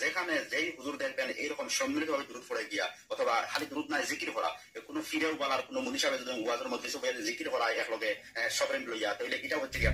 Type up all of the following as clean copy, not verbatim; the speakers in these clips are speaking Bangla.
যেখানে যেই হুজুর দেখবেন এইরকম সম্মিলিতভাবে দুরূদ পড়ে গিয়া অথবা খালি দুরূদ নাই জিকির করা, কোনো ফিরেও বলার কোনো মুনি সাহেব যদি ওয়াজের মধ্যে সবাই জিকির করা একলগে সবরেন লইয়া, তাহলে এটা হচ্ছে কি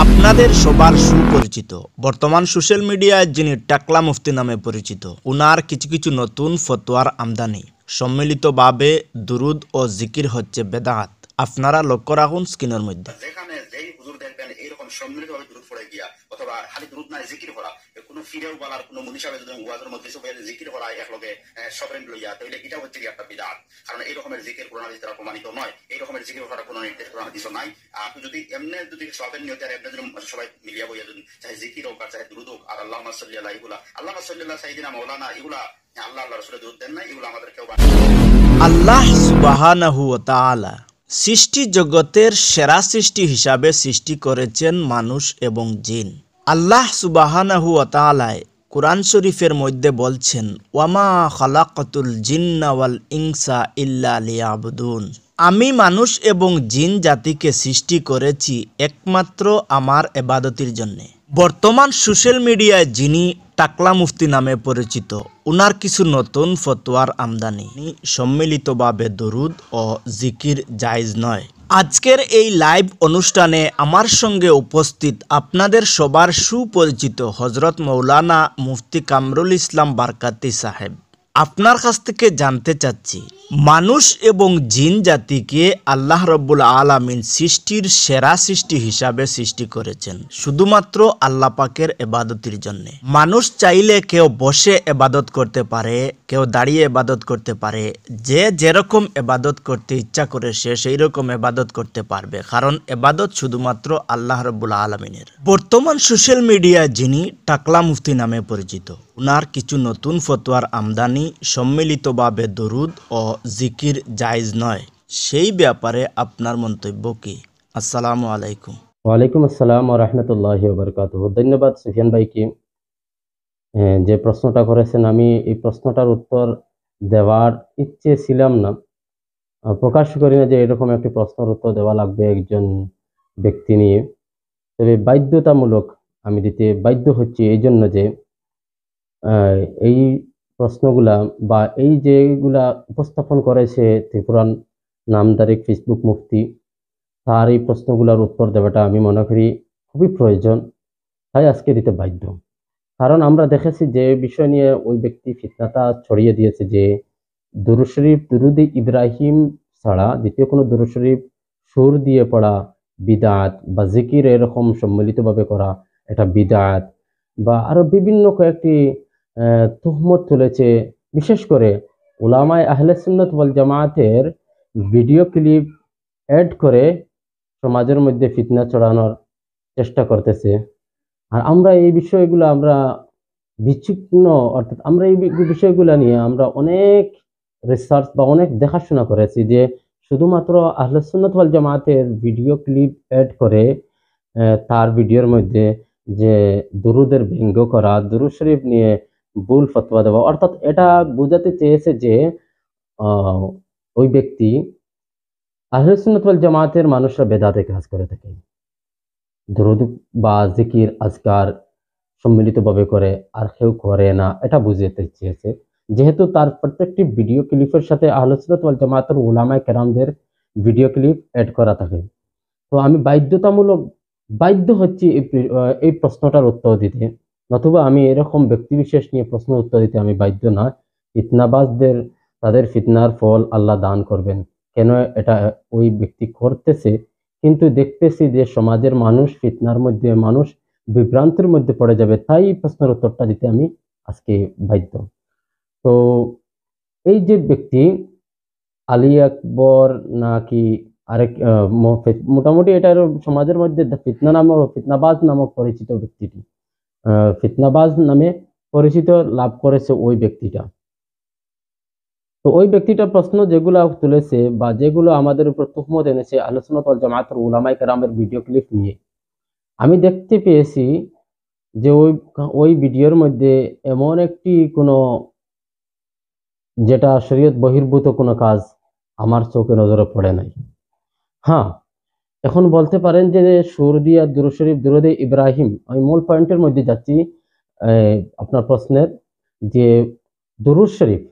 আপনাদের সবার সুপরিচিত বর্তমান সোশ্যাল মিডিয়ায় যিনি টাকলা মুফতি নামে পরিচিত, উনার কিছু কিছু নতুন ফতোয়ার আমদানি। সম্মিলিতভাবে দুরুদ ও জিকির হচ্ছে বেদাত। আপনারা লক্ষ্য রাখুন স্ক্রিনের মধ্যে। যেখানে যেই হুজুর দেখবেন এইরকম সম্মিলিতভাবে দুরূদ পড়ে গিয়া অথবা খালি দুরূদ নাই জিকির করা, কোনো ফিরেও বলার কোনো মুনি সাহেব যদি ওয়াজের মধ্যে সবাই জিকির করা একলগে সবরেন লইয়া, তাহলে এটা হচ্ছে কি একটা বিদআত। কারণ এই রকমের জিকির কোরআন হাদিস দ্বারা প্রমাণিত নয়, এই রকমের জিকির করার কোনো নির্দেশ কোরআন হাদিসও নাই। আপনি যদি এমনি যদি সবের নিয়তে আর এমনি যদি সবাই মিলিয়া বইয়া যদি চাহে জিকির হোক আর চাহে দুরূদ হোক আর আল্লাহুম্মা সাল্লি আলা এগুলা আল্লাহুম্মা সাল্লি আলা সাইয়্যিদিনা মাওলানা এগুলা আল্লাহ রাসূলের দুরূদ দেন না, এগুলো আমাদের কেউ আল্লাহ সুবহানাহু ওয়া তাআলা সৃষ্টি জগতের সেরা সৃষ্টি হিসাবে সৃষ্টি করেছেন মানুষ এবং জিন। আল্লাহ সুবহানাহু ওয়া তাআলা কুরআন শরীফের মধ্যে বলছেন, ওয়ামা খালাকাতুল জিন্না ওয়াল ইনসা ইল্লা লিয়াবুদুন। আমি মানুষ এবং জিন জাতিকে সৃষ্টি করেছি একমাত্র আমার ইবাদতের জন্য। বর্তমান সোশ্যাল মিডিয়ায় যিনি টাকলা মুফতি নামে পরিচিত, উনার কিছু নতুন ফতোয়ার আমদানি। সম্মিলিতভাবে দরুদ ও জিকির জায়েজ নয়। আজকের এই লাইভ অনুষ্ঠানে আমার সঙ্গে উপস্থিত আপনাদের সবার সুপরিচিত হজরত মৌলানা মুফতি কামরুল ইসলাম বারকাতি সাহেব। আপনার কাছ থেকে জানতে চাচ্ছি, মানুষ এবং জিন জাতিকে আল্লাহ রব্বুল আলামিন সৃষ্টির সেরা সৃষ্টি হিসাবে সৃষ্টি করেছেন শুধুমাত্র আল্লাহ পাকের ইবাদতের জন্য। মানুষ চাইলে কেউ বসে ইবাদত করতে পারে, কেউ দাঁড়িয়ে ইবাদত করতে পারে। যে যেরকম ইবাদত করতে ইচ্ছা করে সে সেই রকম ইবাদত করতে পারবে, কারণ ইবাদত শুধুমাত্র আল্লাহ রব্বুল আলামিনের। বর্তমান সোশ্যাল মিডিয়ায় যিনি টাকলা মুফতি নামে পরিচিত, উনার কিছু নতুন ফতোয়ার আমদানি। সম্মিলিতভাবে দরুদ ও জিকির জায়েজ নয়, সেই ব্যাপারে আপনার মন্তব্য কি? আসসালামু আলাইকুম। ওয়ালাইকুম আসসালাম ওয়া রাহমাতুল্লাহি ওয়া বারাকাতুহু। ধন্যবাদ সুফিয়ান ভাইকে যে প্রশ্নটা করেছেন। আমি এই প্রশ্নটার উত্তর দেওয়ার ইচ্ছে ছিলাম না, প্রকাশ করি না যে এরকম একটি প্রশ্নের উত্তর দেওয়া লাগবে একজন ব্যক্তি নিয়ে। তবে বাধ্যতামূলক আমি দিতে বাধ্য হচ্ছি এই জন্য যে এই প্রশ্নগুলা বা এই যেগুলা উপস্থাপন করেছে ত্রিপুরার নামদারি ফেসবুক মুফতি, তার এই প্রশ্নগুলোর উত্তর দেওয়াটা আমি মনে করি খুবই প্রয়োজন, তাই আজকে দিতে বাধ্য। কারণ আমরা দেখেছি যে বিষয় নিয়ে ওই ব্যক্তি ফিতনাটা ছড়িয়ে দিয়েছে যে দুরূদ শরীফ দুরুদে ইব্রাহিম ছাড়া দ্বিতীয় কোনো দুরূদ শরীফ সুর দিয়ে পড়া বিদআত বা জিকির এরকম সম্মিলিতভাবে করা এটা বিদআত, বা আরো বিভিন্ন কয়েকটি তুহমত তুলেছে। বিশেষ করে উলামায়ে আহলে সুন্নাত ওয়াল জামায়াতের ভিডিও ক্লিপ অ্যাড করে সমাজের মধ্যে ফিতনা ছড়ানোর চেষ্টা করতেছে। আর আমরা এই বিষয়গুলো আমরা বিচ্ছিন্ন, অর্থাৎ আমরা এই বিষয়গুলো নিয়ে আমরা অনেক রিসার্চ বা অনেক দেখাশোনা করেছি যে শুধুমাত্র আহলে সুন্নাত ওয়াল জামায়াতের ভিডিও ক্লিপ অ্যাড করে তার ভিডিওর মধ্যে যে দুরুদের ব্যঙ্গ করা, দুরূদ শরীফ নিয়ে ভুল ফতোয়া দেওয়া, অর্থাৎ এটা বোঝাতে চেয়েছে যে ওই ব্যক্তি আহলে সুন্নাত ওয়াল জামায়াতের মানুষরা বেদাতে কাজ করে থাকে, দুরুদ বা জিকির আজকার সম্মিলিতভাবে করে আর কেউ করে না, এটা বুঝাতে চেয়েছে। যেহেতু তার প্রত্যেকটি ভিডিও ক্লিপের সাথে আহলে সুন্নাত ওয়াল জামায়াতের উলামায়ে কেরামদের ভিডিও ক্লিপ অ্যাড করা থাকে, তো আমি বাধ্য হচ্ছি এই প্রশ্নটার উত্তর দিতে, নতুবা আমি এরকম ব্যক্তিবিশেষ নিয়ে প্রশ্ন উত্তর দিতে আমি বাধ্য না। ফিতনাবাজদের তাদের ফিতনার ফল আল্লাহ দান করবেন। কেন এটা ওই ব্যক্তি করতেছে, কিন্তু দেখতেছি যে সমাজের মানুষ ফিতনার মধ্যে, মানুষ বিভ্রান্তির মধ্যে পড়ে যাবে, তাই প্রশ্নের উত্তরটা দিতে আমি আজকে বাধ্য। তো এই যে ব্যক্তি আলী আকবর নাকি আরেক মোটামুটি এটার সমাজের মধ্যে ফিতনাবাজ নামক পরিচিত ব্যক্তিটি, ফিতনাবাজ নামে পরিচিত লাভ করেছে ওই ব্যক্তিটা। তো ওই ব্যক্তিটা প্রশ্ন যেগুলো তুলেছে বা যেগুলো আমাদের উপর তুহমত এনেছে আহলে সুন্নাত ওয়াল জামায়াতের উলামায়ে কেরামের ভিডিও ক্লিপ নিয়ে, আমি দেখতে পেয়েছি যে ওই ভিডিওর মধ্যে এমন একটি কোনো যেটা শরীয়ত বহির্ভূত কোনো কাজ আমার চোখে নজরে পড়ে নাই। হ্যাঁ, এখন বলতে পারেন যে সুর দিয়া দুরূদ শরীফ দুরুদে ইব্রাহিম, আমি মূল পয়েন্টের মধ্যে যাচ্ছি আপনার প্রশ্নের। যে দুরূদ শরীফ,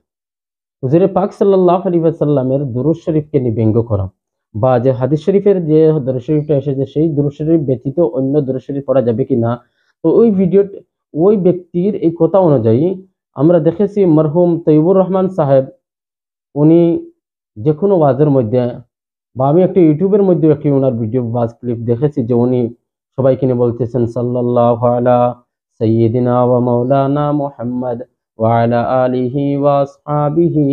হুজুরে পাক সাল্লাল্লাহু আলাইহি ওয়াসাল্লামের দুরূদ শরীফকে নিয়ে ব্যঙ্গ করা, বা যে হাদিস শরীফের যে দুরূদ শরীফটা এসেছে সেই দুরূদ শরীফ ব্যতীত অন্য দুরূদ শরীফ পড়া যাবে কিনা। তো ওই ভিডিও, ওই ব্যক্তির এই কথা অনুযায়ী আমরা দেখেছি মরহুম তৈয়বুর রহমান সাহেব, উনি যে কোনো ওয়াজের মধ্যে, বা আমি একটা ইউটিউবের মধ্যে একটি ওনার ভিডিও ওয়াজ ক্লিপ দেখেছি যে উনি সবাইকে নিয়ে বলতেছেন সাল্লাল্লাহু আলা সাইয়্যিদিনা ওয়া মাওলানা মুহাম্মদ ওয়া আলা আলিহি ওয়া আসহাবিহি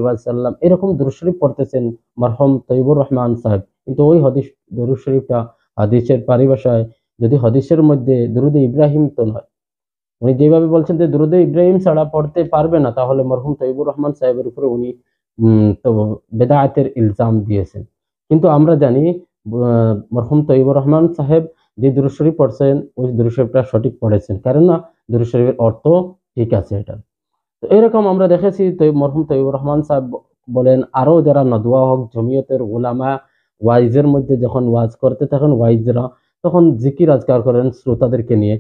ওয়া সাল্লাম, এরকম দুরূদ শরীফ পড়তেছেন মরহুম তৈয়বুর রহমান সাহেব। কিন্তু ওই হাদিস দুরূদ শরীফটা হাদিসের পরিভাষায় যদি হাদিসের মধ্যে দুরুদে ইব্রাহিম তো নয়। উনি যেভাবে বলছেন যে দুরুদে ইব্রাহিম ছাড়া পড়তে পারবে না, তাহলে মরহুম তৈয়বুর রহমান সাহেবের উপরে উনি তো বেদায়েতের ইলজাম দিয়েছেন। কিন্তু আমরা জানি মরহুম তৈয়বুর রহমান সাহেব যে দুরূদ শরীফ পড়ছেন ওই দুরূদ শরীফটা সঠিক পড়েছেন, কারণ না দুরূদ শরীফের অর্থ ঠিক আছে এটা। তো এরকম আমরা দেখেছি মরহুম তৈয়বুর রহমান সাহেব বলেন, আরো যারা নদওয়া হক জমিয়তের উলামা ওয়াইজের মধ্যে যখন ওয়াজ করতে থাকেন ওয়াইজরা, তখন জিকির আজকার করেন শ্রোতাদেরকে নিয়ে।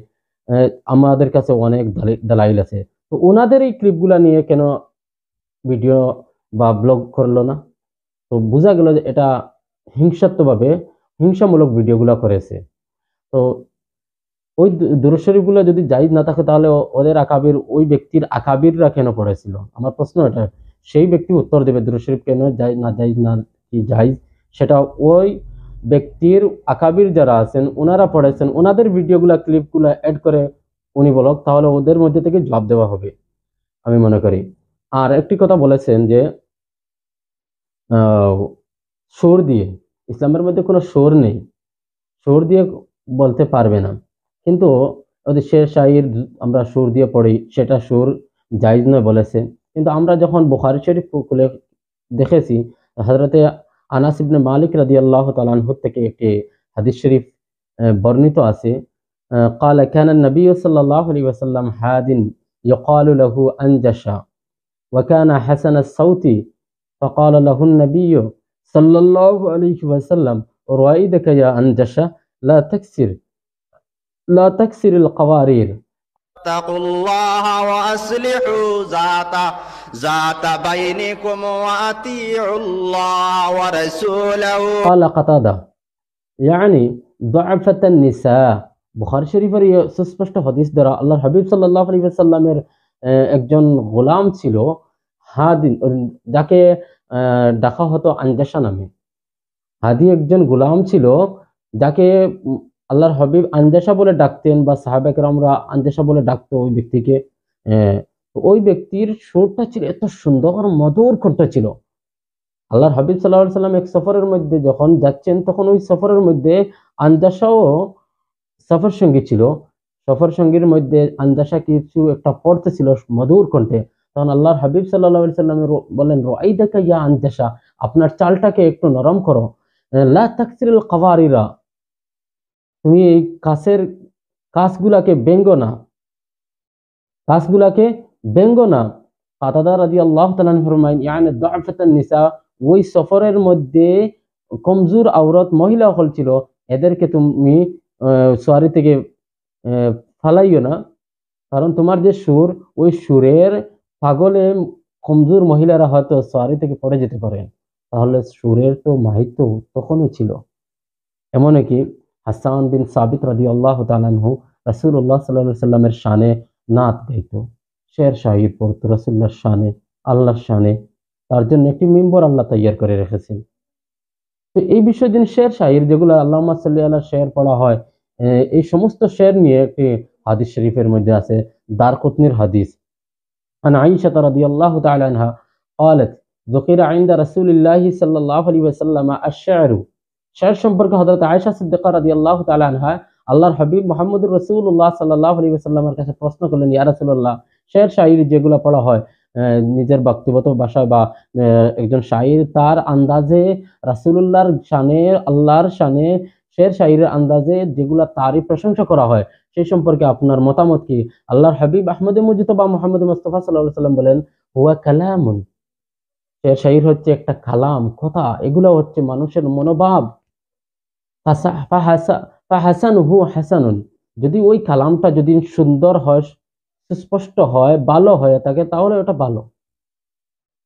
আমাদের কাছে অনেক দালাইল আছে। তো ওনাদের এই ক্লিপগুলা নিয়ে কেন ভিডিও বা ব্লগ করলো না? তো বোঝা গেল যে এটা হিংসাত্মকভাবে হিংসামূলক ভিডিওগুলা করেছে। তো ওই দুরূদ শরীফগুলো যদি জায়েজ না থাকে তাহলে ওদের আকাবির, ওই ব্যক্তির আকাবিররা কেন পড়েছিল? আমার প্রশ্ন এটা। সেই ব্যক্তি উত্তর দেবে দুরূদ শরীফ কেন জায়েজ না কি জায়েজ, সেটা ওই ব্যক্তির আকাবির যারা আছেন ওনারা পড়েছেন, ওনাদের ভিডিওগুলা ক্লিপগুলা অ্যাড করে উনি বলক, তাহলে ওদের মধ্যে থেকে জবাব দেওয়া হবে আমি মনে করি। আর একটি কথা বলেছেন যে সুর দিয়ে, ইসলামের মধ্যে কোনো সুর নেই, সুর দিয়ে বলতে পারবে না। কিন্তু ওদের শের শাইর আমরা সুর দিয়ে পড়ি, সেটা সুর জায়েজ নয় বলেছে। কিন্তু আমরা যখন বুখারী শরীফ খুলে দেখেছি, হযরতে আনাস ইবনে মালিক রাদিয়াল্লাহু তাআলা আনহু থেকে একটি হাদিস শরীফ বর্ণিত আছে, قال كان النبي صلى الله عليه وسلم حاد يقال له أنجشا وكان حسن الصوت فقال له النبي صلى الله عليه وسلم رويدك يا أنجشا لا تكسر القوارير اتقوا الله وأصلحوا ذات بينكم وأطيعوا الله ورسوله। قال قتادة يعني ضعفة النساء। বুখারী শরীফের সুস্পষ্ট হাদিস দ্বারা আল্লাহর হাবিব সাল্লাল্লাহু আলাইহি ওয়াসাল্লামের একজন গোলাম ছিল হাদি, যাকে ডাকা হতো আনজাসা নামে। হাদি একজন গোলাম ছিল যাকে আল্লাহর হাবিব আনজাসা বলে ডাকতেন, বা সাহাবা কেরামরা আনজাসা বলে ডাকতো ওই ব্যক্তিকে। ওই ব্যক্তির সুরটা ছিল এত সুন্দর, মধুর কণ্ঠ ছিল। আল্লাহর হাবিব সাল্লাল্লাহু আলাইহি ওয়াসাল্লাম এক সফরের মধ্যে যখন যাচ্ছেন, তখন ওই সফরের মধ্যে আনজাসাও সফর সঙ্গী ছিল। সফর সঙ্গীর মধ্যে আনজাসা কিছু একটা পড়তেছিল মধুর কণ্ঠে। তখন আল্লাহর হাবিব সাল্লাল্লাহু আলাইহি ওয়াসাল্লাম বলেন, রাইদাকা ইয়া আনজাসা, আপনার চালটাকে একটু নরম করো। লা তাকসিরুল কাওয়ারিরা, তুমি এই কাছগুলাকে ব্যঙ্গ না, কাছগুলাকে ব্যঙ্গ না। কাতাদা রাদিয়াল্লাহু তাআলা ফরমায়, ইয়ানি দুআফাতান নিসা, ওই সফরের মধ্যে কমজোর আওরাত মহিলা হল ছিল, এদেরকে তুমি সোয়ারি থেকে ফালাইও না, কারণ তোমার যে সুর, ওই সুরের পাগলে কমজোর মহিলারা হয়তো সোয়ারি থেকে পড়ে যেতে পারে। তাহলে সুরের তো মাহিত্য তখনই ছিল। এমনকি হাসান বিন সাবিত রাদিয়াল্লাহু তাআলা আনহু রাসূলুল্লাহ সাল্লাল্লাহু আলাইহি ওয়াসাল্লামের শানে নাত গাইতো, শের শায়র পড়তো রাসূলুল্লাহর শানে, আল্লাহর শানে। তার জন্য একটি মিম্বর আল্লাহ তৈয়ার করে রেখেছেন। তো এই বিষয় দিন শের শায়র যেগুলো আল্লাহুম্মা সাল্লি আলা শের পড়া হয়, এই সমস্ত শের নিয়ে একটি হাদিস শরীফের মধ্যে আছে, দারকুতনির হাদিস। আন আয়েশা রাদিয়াল্লাহু তাআলা আনহা قالت ذكر عند رسول الله صلى الله عليه وسلم الشعر। শের সম্পর্কে হযরত আয়েশা সিদ্দিকা রাদিয়াল্লাহু তাআলা আনহা আল্লাহর হাবিব মুহাম্মদুর রাসূলুল্লাহ সাল্লাল্লাহু আলাইহি ওয়াসাল্লামের কাছে প্রশ্ন করলেন, ইয়া রাসূলুল্লাহ, শের শায়রি যেগুলো পড়া হয় নিজের ব্যক্তিগত ভাষায়, বা একজন শায়র তার আন্দাজে রাসূলুল্লাহর শানে, আল্লাহর শানে শের শায়রের আন্দাজে যেগুলা তারই প্রশংসা করা হয়, সেই সম্পর্কে আপনার মতামত কি? আল্লাহর হাবিব আহমদে মুজতবা মুহাম্মদ মুস্তাফা সাল্লাল্লাহু আলাইহি ওয়াসাল্লাম বলেন, হুয়া কালামুন, শের শায়র হচ্ছে একটা কালাম, কথা, এগুলো হচ্ছে মানুষের মনোভাব। ফাহাসানুহু হাসানুন, যদি ওই কালামটা যদি সুন্দর হয়, সুস্পষ্ট হয়, ভালো হয়ে থাকে, তাহলে ওটা ভালো,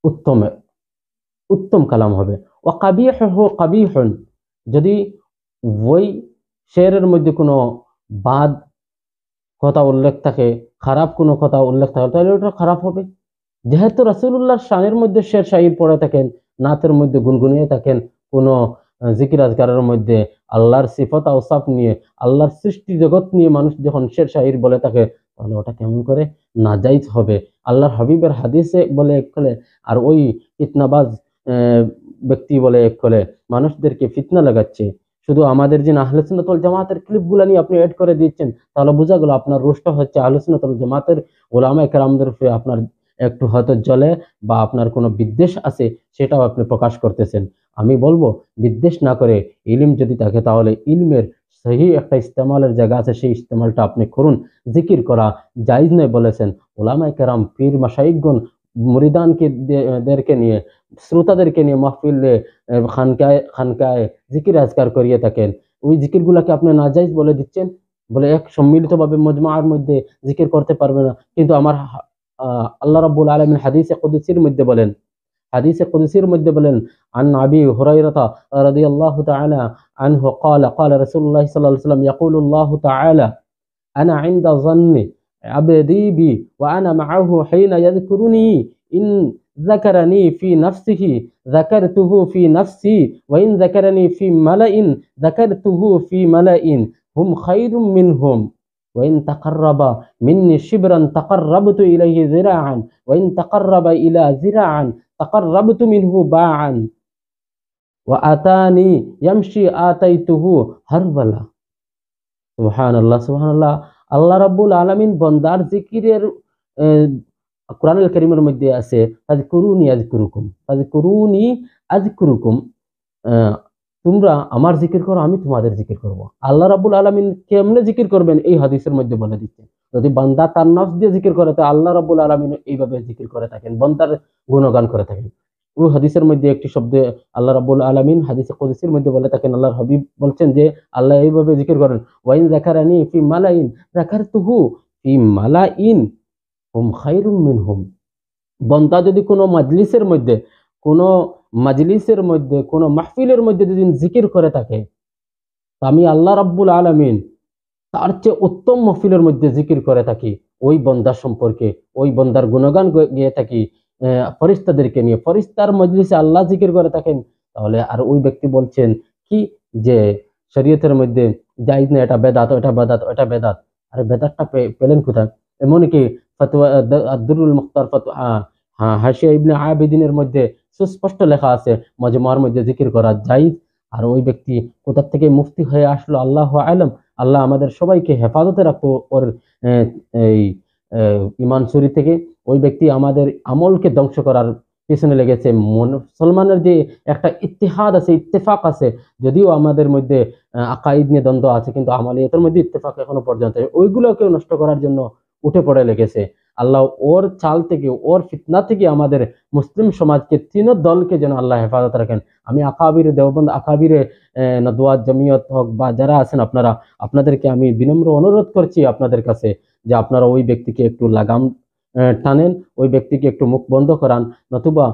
উত্তম উত্তম কালাম হবে। ও কাবিহু কাবিহুন, যদি ওই শেরের মধ্যে কোনো বাদ কথা উল্লেখ থাকে, খারাপ কোনো কথা উল্লেখ থাকে, তাহলে ওটা খারাপ হবে। যেহেতু রাসূলুল্লাহর শানের মধ্যে শের শাহির পড়ে থাকেন, নাতের মধ্যে গুনগুনিয়ে থাকেন, কোনো জিকির আজকারের মধ্যে আল্লাহর সিফত আওসাফ নিয়ে, আল্লাহর সৃষ্টি জগৎ নিয়ে মানুষ যখন শের শাহির বলে থাকে, তাহলে ওটা কেমন করে নাজাইজ হবে? আল্লাহর হাবিবের হাদিসে বলে এক কলে, আর ওই ফিতনাবাজ ব্যক্তি বলে এক কলে, মানুষদেরকে ফিতনা লাগাচ্ছে। শুধু আমাদের যে আহলে সুন্নাত ওয়াল জামাতের ক্লিপগুলো নিয়ে আপনি এড করে দিচ্ছেন, তাহলে বোঝা গেল আপনার রোষটা হচ্ছে আহলে সুন্নাত ওয়াল জামাতের ওলামায়ে কেরামদের উপরে আপনার একটু হয়তো জলে বা আপনার কোনো বিদ্বেষ আছে, সেটাও আপনি প্রকাশ করতেছেন। আমি বলবো বিদ্বেষ না করে ইলম যদি থাকে, তাহলে ইলমের সহি একটা ইস্তেমালের জায়গা আছে, সেই ইস্তেমালটা আপনি করুন। জিকির করা জায়েজ নয় বলেছেন ওলামায়ে কেরাম, পীর মাশাইখগণ মুরিদানকে দেরকে নিয়ে, শ্রোতাদেরকে নিয়ে মাহফিলে খানকায় খানকায় জিকির আজকার করিয়ে থাকেন। ওই জিকিরগুলোকে আপনি নাজায়েজ বলে দিচ্ছেন, বলে এক সম্মিলিতভাবে মজমার মধ্যে জিকির করতে পারবে না। কিন্তু আমার আল্লাহ রাব্বুল আলামিন হাদিসে কুদসির মধ্যে বলেন, হাদিসে কুদসির মধ্যে বলেন, আন আবি হুরায়রা রাদিয়াল্লাহু তাআলা আনহু قال قال رسول الله صلى الله عليه وسلم يقول الله تعالى أنا عند ظن عبدي بي وأنا معه حين يذكرني إن ذكرني في نفسه ذكرته في نفسي وإن ذكرني في ملأ ذكرته في ملأ هم خير منهم وإن تقرب مني شبرا تقربت إليه ذراعا وإن تقرب إلى ذراعا تقربت منه باعا وأتاني يمشي آتيته هربلا। সুবহানাল্লাহ সুবহানাল্লাহ। আল্লাহ রাব্বুল আলামিন বান্দার জিকিরের কোরআনুল কারীমের মধ্যে আছে, ফাযকুরুনি আযকুরুকুম, ফাযকুরুনি আযকুরুকুম, তোমরা আমার জিকির করো, আমি তোমাদের জিকির করব। আল্লাহ রাব্বুল আলামিন কেমনে জিকির করবেন এই হাদিসের মধ্যে বলে দিচ্ছেন। যদি বান্দা তার নফস দিয়ে জিকির করে, তো আল্লাহ রাব্বুল আলামিন এইভাবে জিকির করে থাকেন, বান্দার গুণগান করে থাকেন। ওই হাদিসের মধ্যে একটি শব্দে আল্লাহ রাব্বুল আলামিন হাদিসে কুদসির মধ্যে বলে থাকেন, আল্লাহর হাবিব বলছেন যে আল্লাহ এইভাবে জিকির করেন, ওয়াইন যাকারানি ফি মালাইন যাকারতুহু ফি মালাইন হুম খায়রুম মিনহুম। বান্দা যদি কোনো কোনো মাজলিসের মধ্যে, কোনো মাহফিলের মধ্যে যদি জিকির করে থাকে, তা আমি আল্লাহ রাব্বুল আলামিন তার চেয়ে উত্তম মাহফিলের মধ্যে জিকির করে থাকি ওই বান্দার সম্পর্কে, ওই বান্দার গুণগান গেয়ে থাকি ফেরেশতাদেরকে নিয়ে। ফেরেশতার মজলিসে আল্লাহ জিকির করে থাকেন, তাহলে আর ওই ব্যক্তি বলছেন কি যে শরীয়তের মধ্যে জায়েজ না, এটা বেদাত, এটা বেদাত, এটা বেদাত। আরে বেদাতটা পেলেন কোথায়? এমনকি ফতোয়া আদ-দুরুল মুখতার ফতোয়া হাশিয়া ইবনে আবিদিনের মধ্যে সুস্পষ্ট লেখা আছে মজমার মধ্যে জিকির করা জায়েজ। আর ওই ব্যক্তি কোথা থেকে মুফতি হয়ে আসলো আল্লাহু আ'লাম। আল্লাহ আমাদের সবাইকে হেফাজতে রাখতো ওর এই ইমান চুরি থেকে। ওই ব্যক্তি আমাদের আমলকে ধ্বংস করার পিছনে লেগেছে। মুসলমানের যে একটা ইত্তেহাদ আছে, ইত্তেফাক আছে, যদিও আমাদের মধ্যে আকাইদ নিয়ে দ্বন্দ্ব আছে, কিন্তু আমালিয়াতের মধ্যে ইত্তেফাক এখনো পর্যন্ত, ওইগুলোকে নষ্ট করার জন্য উঠে পড়ে লেগেছে। আল্লাহ ওর চাল থেকে, ওর ফিতনা থেকে আমাদের মুসলিম সমাজকে, তিন দলকে যেন আল্লাহ হেফাজত রাখেন। আমি আকাবিরে দেওবন্দ, আকাবিরে নদওয়াত জমিয়ত হোক বা যারা আছেন আপনারা, আপনাদেরকে আমি বিনম্র অনুরোধ করছি আপনাদের কাছে যে আপনারা ওই ব্যক্তিকে একটু লাগাম টানেন, ওই ব্যক্তিকে একটু মুখ বন্ধ করান। নতুবা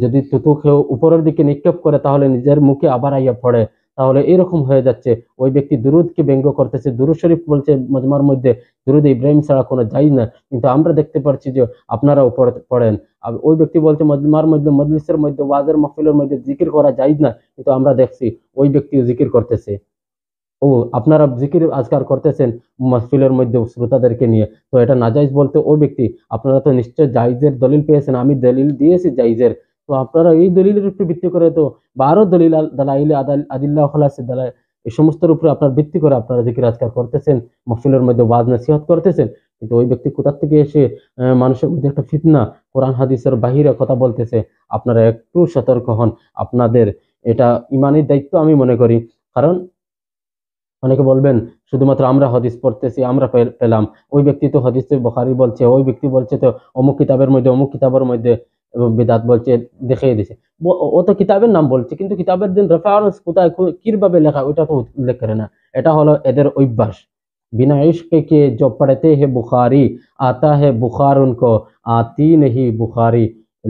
যদি তুতুকেও উপরের দিকে নিক্ষেপ করে, তাহলে নিজের মুখে আবার আইয়া পড়ে, তাহলে এরকম হয়ে যাচ্ছে। ওই ব্যক্তি দুরুদকে ব্যঙ্গ করতেছে, দুরুদ শরীফ বলছে মজমার মধ্যে দুরুদ ইব্রাহিম ছাড়া কোনো জায়েজ না, কিন্তু আমরা দেখতে পাচ্ছি যে আপনারাও পড়েন। ওই ব্যক্তি বলছে মজমার মধ্যে, মজলিসের মধ্যে, ওয়াজের মাহফিলের মধ্যে জিকির করা জায়েজ না, কিন্তু আমরা দেখছি ওই ব্যক্তিও জিকির করতেছে। ও আপনারা জিকির আজকার করতেছেন মাহফিলের মধ্যে শ্রোতাদেরকে নিয়ে, তো এটা নাজায়েজ বলতে ওই ব্যক্তি, আপনারা তো নিশ্চয় জায়েজের দলিল পেয়েছেন, আমি দলিল দিয়েছি জায়েজের, তো আপনারা এই দলিলের উপর ভিত্তি করে, তো বারো দলিল দালাইলে আদিল্লাহ খলাসে দালাই, এই সমস্তের উপরে আপনার ভিত্তি করে আপনারা জিকির আজকার করতেছেন, মাহফিলের মধ্যে ওয়াজ নসিহত করতেছেন। কিন্তু ওই ব্যক্তি কোথা থেকে এসে মানুষের মধ্যে একটা ফিতনা, কোরআন হাদিসের বাহিরে কথা বলতেছে। আপনারা একটু সতর্ক হন, আপনাদের এটা ইমানের দায়িত্ব আমি মনে করি। কারণ অনেকে বলবেন শুধুমাত্র আমরা হাদিস পড়তেছি, আমরা পেলাম, ওই ব্যক্তি তো হাদিসে বুখারী বলছে, ওই ব্যক্তি বলছে তো অমুক কিতাবের মধ্যে, অমুক কিতাবের মধ্যে বিদআত বলছে, দেখিয়ে দিছে। ও তো কিতাবের নাম বলছে, কিন্তু কিতাবের দিন রেফারেন্স কোথায় কিভাবে লেখা ওইটা তো উল্লেখ করে না। এটা হলো এদের অভ্যাস। बिना इश्क के जो पढ़ते हैं बुखारी आता है बुखार उनको आती नहीं बुखारी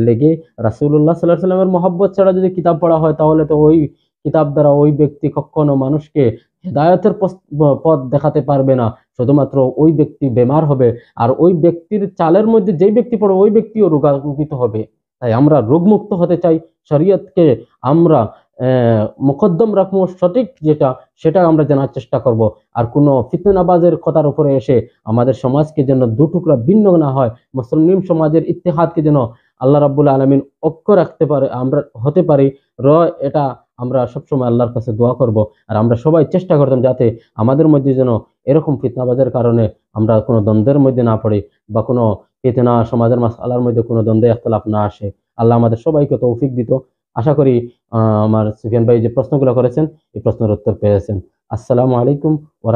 লেগে রাসূলুল্লাহ সাল্লাল্লাহু আলাইহি ওয়াসাল্লামের মহব্বত ছাড়া যদি কিতাব পড়া হয় তাহলে তো ওই কিতাব দ্বারা ওই ব্যক্তি কখনো মানুষকে হেদায়েতের পথ দেখাতে পারবে না, শুধুমাত্র ওই ব্যক্তি বেমার হবে। আর ওই ব্যক্তির চালের মধ্যে যেই ব্যক্তি পড়বে ওই ব্যক্তিও রোগান্বিত হবে। তাই আমরা রোগমুক্ত হতে চাই, শরীয়তকে আমরা মুকদ্দম রাখবো, সঠিক যেটা সেটা আমরা জানার চেষ্টা করব। আর কোনো ফিতনাবাজের কথার উপরে এসে আমাদের সমাজকে যেন দুটুকরা ভিন্ন না হয়, মুসলিম সমাজের ইত্তেহাদকে যেন আল্লাহ রাব্বুল আলামিন ঐক্য রাখতে পারে, আমরা হতে পারি এটা আমরা সবসময় আল্লাহর কাছে দোয়া করব। আর আমরা সবাই চেষ্টা করতাম যাতে আমাদের মধ্যে যেন এরকম ফিতনাবাজের কারণে আমরা কোনো দ্বন্দ্বের মধ্যে না পড়ি বা কোনো ফিতনা সমাজের মাসআলার মধ্যে কোনো দ্বন্দ্বে ইখতিলাফ না আসে। আল্লাহ আমাদের সবাইকে তৌফিক দিত। আশা করি আমার সুফিয়ান ভাই যে প্রশ্নগুলো করেছেন এই প্রশ্নের উত্তর পেয়েছেন। আসসালামু আলাইকুম ওয়া